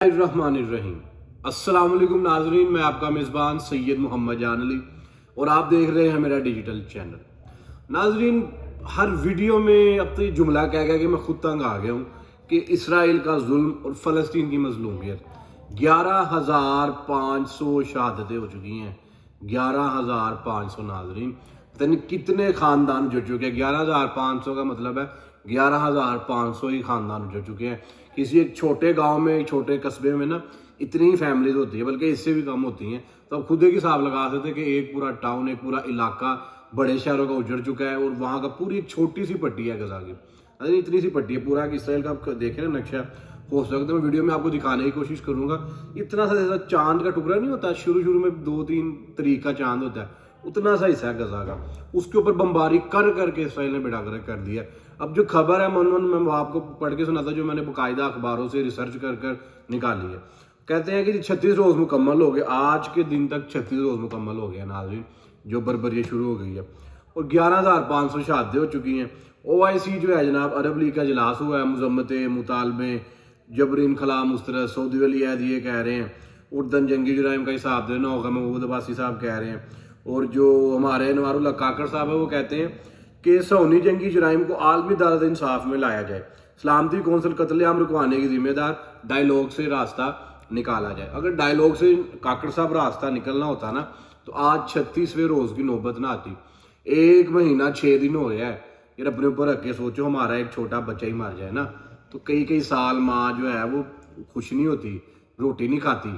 الرحمن السلام علیکم ناظرین، میں آپ کا میزبان سید محمد جان علی اور آپ دیکھ رہے ہیں میرا ڈیجیٹل چینل۔ ناظرین، ہر ویڈیو میں اب تو یہ جملہ کہہ گیا کہ میں خود تنگ آ گیا ہوں کہ اسرائیل کا ظلم اور فلسطین کی مظلومیت۔ 11,500 شہادتیں ہو چکی ہیں، 11,500 ناظرین، پتہ نہیں کتنے خاندان جڑ چکے ہیں۔ 11,500 کا مطلب ہے 11,500 ہی خاندان جڑ چکے ہیں۔ کسی ایک چھوٹے گاؤں میں، ایک چھوٹے قصبے میں نا اتنی فیملیز ہوتی ہیں، بلکہ اس سے بھی کم ہوتی ہیں۔ تو اب خود ایک حساب لگا سکتے ہیں کہ ایک پورا ٹاؤن، ایک پورا علاقہ بڑے شہروں کا اجڑ چکا ہے، اور وہاں کا پوری ایک چھوٹی سی پٹی ہے غزہ کی، اتنی سی پٹی ہے پورا اسرائیل کا۔ آپ دیکھیں نا نقشہ، ہو سکتا ہے میں ویڈیو میں آپ کو دکھانے کی کوشش کروں گا، اتنا سا جیسا چاند کا ٹکڑا نہیں ہوتا، شروع میں 2-3 طریق کا چاند ہوتا ہے، اتنا سا حصہ ہے غزہ کا، اس کے اوپر بمباری کر کے اسرائیل نے بیڑا گرک کر دیا۔ اب جو خبر ہے میں وہ آپ کو پڑھ کے سناتا، جو میں نے باقاعدہ اخباروں سے ریسرچ کر نکالی ہے۔ کہتے ہیں کہ 36 روز مکمل ہو گئے، آج کے دن تک 36 روز مکمل ہو گیا ناظرین، جو بربریت شروع ہو گئی ہے، اور 11,500 شہادتیں ہو چکی ہیں۔ OIC جو ہے جناب، عرب لیگ کا اجلاس ہوا ہے، مذمتیں، مطالبے، جبری انخلا مسترد، سعودی ولی عہد یہ کہہ رہے ہیں، اردن جنگی جرائم کا حساب دینا ہوگا، محمود عباسی صاحب کہہ رہے ہیں، اور جو ہمارے انوار اللہ کاکڑ صاحب ہیں وہ کہتے ہیں کہ صہیونی جنگی جرائم کو عالمی عدالت انصاف میں لایا جائے، سلامتی کونسل قتل عام رکوانے کی ذمہ دار، ڈائیلاگ سے راستہ نکالا جائے۔ اگر ڈائیلاگ سے کاکڑ صاحب راستہ نکلنا ہوتا نا تو آج 36ویں روز کی نوبت نہ آتی۔ 1 مہینہ 6 دن ہو رہا ہے، یہ اپنے اوپر رکھ کے سوچو، ہمارا ایک چھوٹا بچہ ہی مر جائے نا تو کئی سال ماں جو ہے وہ خوش نہیں ہوتی، روٹی نہیں کھاتی،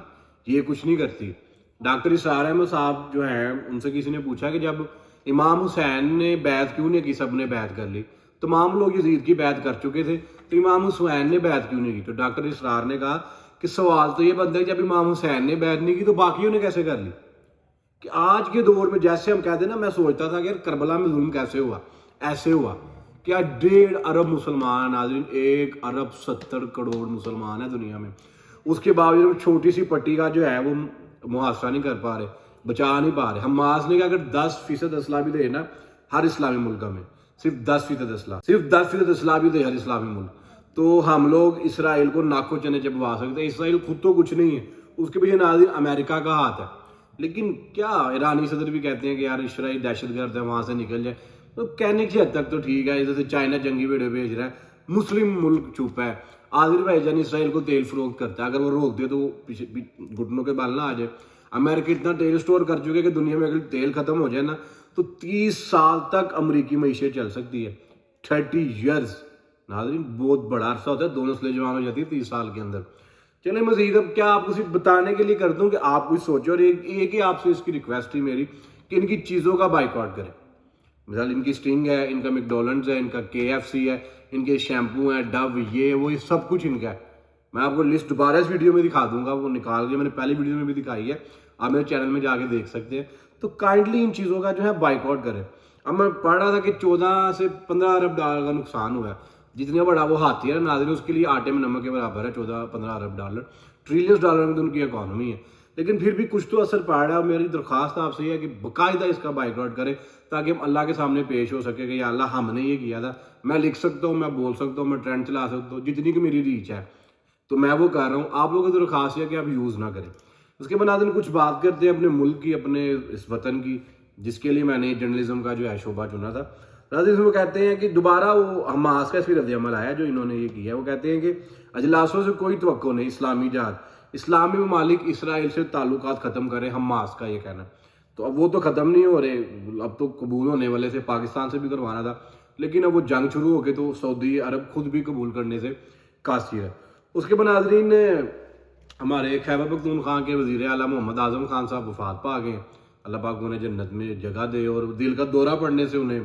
یہ کچھ نہیں کرتی۔ ڈاکٹر اسرار احمد صاحب جو ہیں، ان سے کسی نے پوچھا کہ جب امام حسین نے بیعت کیوں نہیں کی، سب نے بیعت کر لی، تمام لوگ یزید کی بیعت کر چکے تھے، تو امام حسین نے بیعت کیوں نہیں کی؟ تو ڈاکٹر اسرار نے کہا کہ سوال تو یہ بنتا ہے جب امام حسین نے بیعت نہیں کی تو باقیوں نے کیسے کر لی؟ کہ آج کے دور میں جیسے ہم کہتے ہیں نا، میں سوچتا تھا کہ یار کربلا میں ظلم کیسے ہوا، ایسے ہوا کہ آج 1.5 ارب مسلمان، ناظرین 1 ارب 70 کروڑ مسلمان ہیں دنیا میں، اس کے باوجود چھوٹی سی پٹی کا جو ہے وہ محاصرہ نہیں کر پا رہے، بچا نہیں پا رہے۔ حماس نے کہا اگر 10% اسلحہ بھی دے نا ہر اسلامی ملک میں، صرف 10% اسلحہ بھی دے ہر اسلامی ملک، تو ہم لوگ اسرائیل کو ناکو چنے چبوا سکتے ہیں۔ اسرائیل خود تو کچھ نہیں ہے، اس کے پیچھے ناظرین امریکہ کا ہاتھ ہے۔ لیکن کیا ایرانی صدر بھی کہتے ہیں کہ یار اسرائیل دہشت گرد ہے، وہاں سے نکل جائے، تو کہنے کی حد تک تو ٹھیک ہے، جیسے چائنا جنگی ویڈیو بھیج رہا ہے، مسلم ملک چپ ہے۔ آذربائیجان اسرائیل کو تیل فروخت کرتا ہے، اگر وہ روک دے تو وہ گھٹنوں کے بال نہ آ جائے۔ امریکہ اتنا تیل اسٹور کر چکے کہ دنیا میں اگر تیل ختم ہو جائے نا تو 30 سال تک امریکی معیشت چل سکتی ہے، 30 ایئرز۔ ناظرین بہت بڑا عرصہ ہوتا ہے، 2 نسلیں جوان ہو جاتی ہے 30 سال کے اندر۔ چلیں مزید اب کیا آپ کو صرف بتانے کے لیے کرتا ہوں کہ آپ کچھ سوچیں، اور ایک ہی آپ سے اس کی ریکویسٹ ہی میری کہ ان کی چیزوں کا بائیکاٹ کریں۔ مثال ان کی سٹنگ ہے، ان کا میکڈونلڈز ہے، ان کا KFC ہے، ان کے شیمپو ہیں، ڈو، یہ وہ، یہ سب کچھ ان کا ہے۔ میں آپ کو لسٹ دوبارہ اس ویڈیو میں دکھا دوں گا، وہ نکال کے میں نے پہلی ویڈیو میں بھی دکھائی ہے، آپ میرے چینل میں جا کے دیکھ سکتے ہیں۔ تو کائنڈلی ان چیزوں کا جو ہے بائیکاٹ کریں۔ اب میں پڑھ رہا تھا کہ 14 سے 15 ارب ڈالر کا نقصان ہوا ہے، جتنا بڑا وہ ہاتھی ہے ناظرین، اس کے لیے آٹے میں نمک کے برابر ہے 14-15 ارب ڈالر، ٹریلینز ڈالر میں تو ان کی اکانومی ہے۔ لیکن پھر بھی کچھ تو اثر پڑ رہا ہے، اور میری درخواست آپ سے یہ ہے کہ باقاعدہ اس کا بائیکاٹ کریں تاکہ ہم اللہ کے سامنے پیش ہو سکے کہ یا اللہ ہم نے یہ کیا تھا۔ میں لکھ سکتا ہوں، میں بول سکتا ہوں، میں ٹرینڈ چلا سکتا ہوں، جتنی کہ میری ریچ ہے تو میں وہ کر رہا ہوں۔ آپ لوگوں کی درخواست ہے کہ آپ یوز نہ کریں۔ اس کے بعد کچھ بات کرتے ہیں اپنے ملک کی، اپنے اس وطن کی، جس کے لیے میں نے جرنلزم کا جو ہے شعبہ چنا تھا۔ ناظرین وہ کہتے ہیں کہ دوبارہ وہ حماس کا اس پہ رد عمل آیا جو انہوں نے یہ کیا ہے۔ وہ کہتے ہیں کہ اجلاسوں سے کوئی توقع نہیں، اسلامی جہاد، اسلامی ممالک اسرائیل سے تعلقات ختم کریں، حماس کا یہ کہنا۔ تو اب وہ تو ختم نہیں ہو رہے، اب تو قبول ہونے والے تھے، پاکستان سے بھی کروانا تھا، لیکن اب وہ جنگ شروع ہو گئی تو سعودی عرب خود بھی قبول کرنے سے قاصر ہے۔ اس کے بعد ناظرین ہمارے خیبر پختونخوا کے وزیر اعلیٰ محمد اعظم خان صاحب وفات پا گئے، اللہ پاک انہیں جنت میں جگہ دے، اور دل کا دورہ پڑنے سے انہیں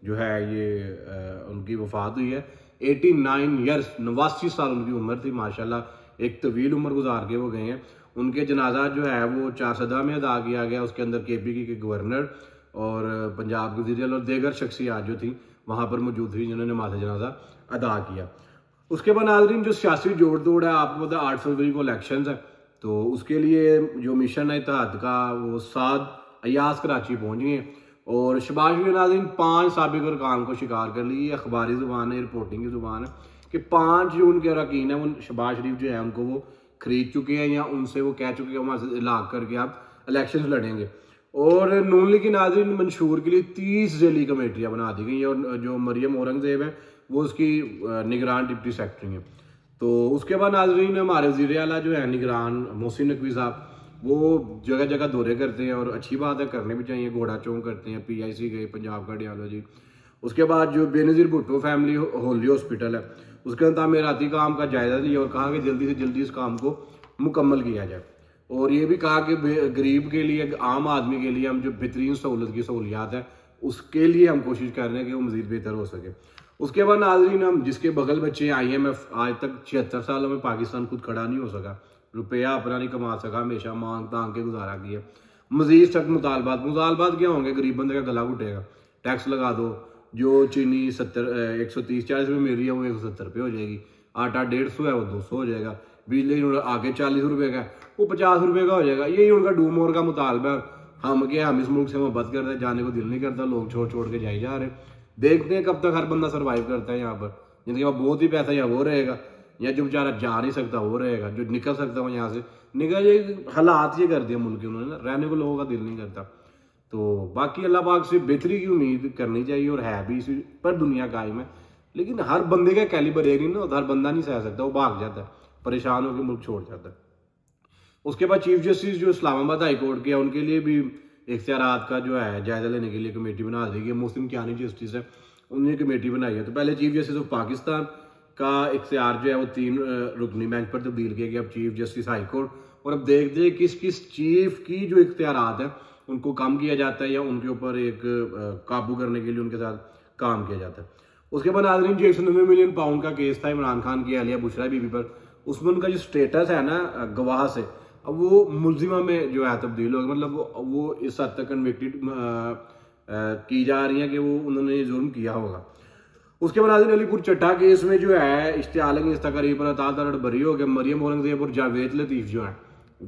جو ہے یہ ان کی وفات ہوئی ہے۔ 89 ایئرس، 89 سال ان کی عمر تھی، ماشاءاللہ ایک طویل عمر گزار کے وہ گئے ہیں۔ ان کے جنازہ جو ہے وہ 4 سدہ میں ادا کیا گیا، اس کے اندر KPK کے گورنر اور پنجاب کے وزیر اعلیٰ اور دیگر شخصیات جو تھیں وہاں پر موجود تھیں، جنہوں نے نماز جنازہ ادا کیا۔ اس کے بعد ناظرین جو سیاسی جوڑ توڑ ہے، آپ کو پتہ 8 فروری کو الیکشنز ہیں، تو اس کے لیے جو مشن ہے اتحاد کا، وہ 7 ایاز کراچی پہنچ گئے ہیں، اور شہباز شریف ناظرین 5 سابق ارکان کو شکار کر لی۔ یہ اخباری زبان ہے، رپورٹنگ کی زبان ہے کہ 5 جو ان کے اراکین ہیں، وہ شہباز شریف جو ہے ان کو وہ خرید چکے ہیں یا ان سے وہ کہہ چکے ہیں وہاں سے لاگ کر کے آپ الیکشن لڑیں گے. اور نون لیگ کی ناظرین منشور کے لیے 30 ذیلی کمیٹیاں بنا دی گئی ہیں اور جو مریم اورنگزیب ہے وہ اس کی نگران ڈپٹی سیکرٹری ہیں. تو اس کے بعد ناظرین ہمارے وزیر اعلیٰ جو ہے نگران محسن نقوی صاحب وہ جگہ جگہ دورے کرتے ہیں اور اچھی بات ہے, کرنے بھی چاہیے. گھوڑا چونک کرتے ہیں, PIC گئے پنجاب کارڈیالوجی. اس کے بعد جو بے نظیر بھٹو فیملی ہولی ہاسپٹل ہے اس کے تعمیراتی کام کا جائزہ لیا اور کہا کہ جلدی سے جلدی اس کام کو مکمل کیا جائے. اور یہ بھی کہا کہ غریب کے لیے, عام آدمی کے لیے ہم جو بہترین سہولت کی سہولیات ہیں اس کے لیے ہم کوشش کر رہے ہیں کہ وہ مزید بہتر ہو سکے. اس کے بعد ناظرین ہم جس کے بغل بچے IMF آج تک 76 سالوں میں پاکستان خود کھڑا نہیں ہو سکا, روپیہ اپنا نہیں کما سکا, ہمیشہ مانگ تانگ کے گزارا کیا. مزید سخت مطالبات کیا ہوں گے؟ غریب بندے کا گلا گھٹے گا. ٹیکس لگا دو, جو چینی 130-140 میں مل رہی ہے وہ 170 روپے ہو جائے گی, آٹا 150 ہے وہ 200 ہو جائے گا, بجلی آگے 40 روپے کا وہ 50 روپے کا ہو جائے گا. یہی ان کا ڈومور کا مطالبہ ہے. ہم اس ملک سے محبت کرتے ہیں, جانے کو دل نہیں کرتا, لوگ چھوڑ کے جائی جا رہے ہیں. دیکھتے ہیں کب تک ہر بندہ سروائیو کرتا ہے یہاں پر. جن کے پاس بہت ہی پیسہ یا وہ رہے گا, یا جو بیچارہ جا نہیں سکتا وہ رہے گا, جو نکل سکتا ہے یہاں سے نکل. یہ حالات یہ کر دیا ملک کے انہوں نے, رہنے کو لوگوں کا دل نہیں کرتا. تو باقی اللہ پاک سے بہتری کی امید کرنی چاہیے اور ہے بھی اسی پر دنیا قائم ہے. لیکن ہر بندے کا کیلیبر ایک نہیں نا, ہر بندہ نہیں سہ سکتا, وہ بھاگ جاتا ہے, پریشان ہو کے ملک چھوڑ جاتا ہے. اس کے بعد چیف جسٹس جو اسلام آباد ہائی کورٹ کے ہیں ان کے لیے بھی اختیارات کا جو ہے جائزہ لینے کے لیے کمیٹی بنا دی گئی. محسن کیانی جسٹس ہے, انہوں نے کمیٹی بنائی ہے. تو پہلے چیف جسٹس آف پاکستان کا اختیار جو ہے وہ 3 رکنی بینچ پر تبدیل کیا گیا, اب چیف جسٹس ہائی کورٹ. اور اب دیکھتے ہیں کس چیف کی جو اختیارات ہیں ان کو کم کیا جاتا ہے یا ان کے اوپر ایک قابو کرنے کے لیے ان کے ساتھ کام کیا جاتا ہے. اس کے بعد ناظرین جو 190 ملین پاؤنڈ کا کیس تھا عمران خان کی اہلیہ بشرا بی بی پر, اس میں ان کا جو سٹیٹس ہے نا گواہ سے, اب وہ ملزمہ میں جو ہے تبدیل ہو گیا. مطلب وہ اس حد تک کنوکٹڈ کی جا رہی ہیں کہ وہ انہوں نے یہ ظلم کیا ہوگا. اس کے بعد ناظرین علی پور چٹا کیس میں جو ہے اشتعال انگیخت پر اطاعت بری ہو گیا. مریم اورنگزیب اور جاوید لطیف جو ہیں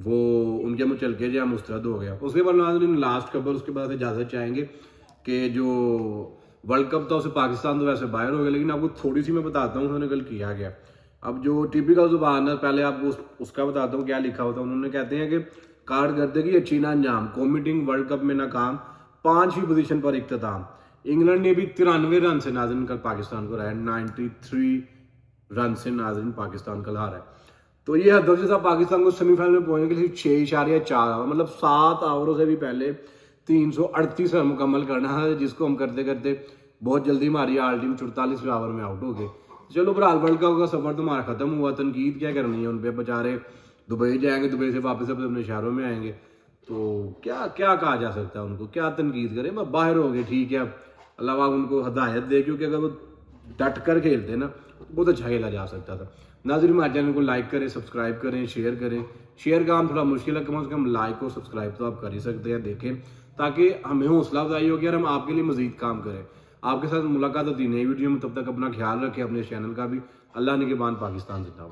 وہ ان کے مچلکے جو ہے مسترد ہو گیا. اس کے بعد ناظرین لاسٹ خبر, اس کے بعد اجازت چاہیں گے کہ جو ورلڈ کپ تھا اسے پاکستان تو ویسے باہر ہو گیا, لیکن آپ کو تھوڑی سی میں بتاتا ہوں انہوں نے کل کیا گیا. اب جو ٹیپیکل زبان ہے پہلے آپ کو اس کا بتاتا ہوں کیا لکھا ہوتا ہے. انہوں نے کہتے ہیں کہ کارکردگی اچھی نہ انجام, کومیٹنگ ورلڈ کپ میں ناکام, 5ویں پوزیشن پر اختتام. انگلینڈ نے بھی 93 رن سے ناظرین کل پاکستان کو ہرایا, 93 رن سے ناظرین پاکستان کل ہارا ہے. تو یہ حد سے پاکستان کو سیمی فائنل میں پہنچنے کے لیے 6.4 مطلب 7 اووروں سے بھی پہلے 338 رن مکمل کرنا ہے, جس کو ہم کرتے کرتے بہت جلدی ہماری آل ٹیم 44ویں اوور میں آؤٹ ہو گئے. چلو برحال ورلڈ کپ کا سفر تمہارا ختم ہوا, تنقید کیا کرنی ہے ان پہ, بیچارے دبئی جائیں گے, دبئی سے واپس اپنے شہروں میں آئیں گے. تو کیا کہا جا سکتا ہے, ان کو کیا تنقید کریں. باہر ہو گئے ٹھیک ہے, اللہ پاک ان کو ہدایت دے, کیونکہ اگر وہ ڈٹ کر کھیلتے نا بہت اچھا کھیلا جا سکتا تھا. ناظرین ہمارے چینل کو لائک کریں, سبسکرائب کریں, شیئر کریں. شیئر کا کام تھوڑا مشکل ہے, کم از کم لائک اور سبسکرائب تو آپ کر ہی سکتے ہیں, دیکھیں تاکہ ہمیں حوصلہ افزائی ہو کہ ہم آپ کے لیے مزید کام کریں. آپ کے ساتھ ملاقات ہوتی ہے نئی ویڈیو میں, تب تک اپنا خیال رکھیں, اپنے چینل کا بھی. اللہ نگہبان. پاکستان زندہ باد.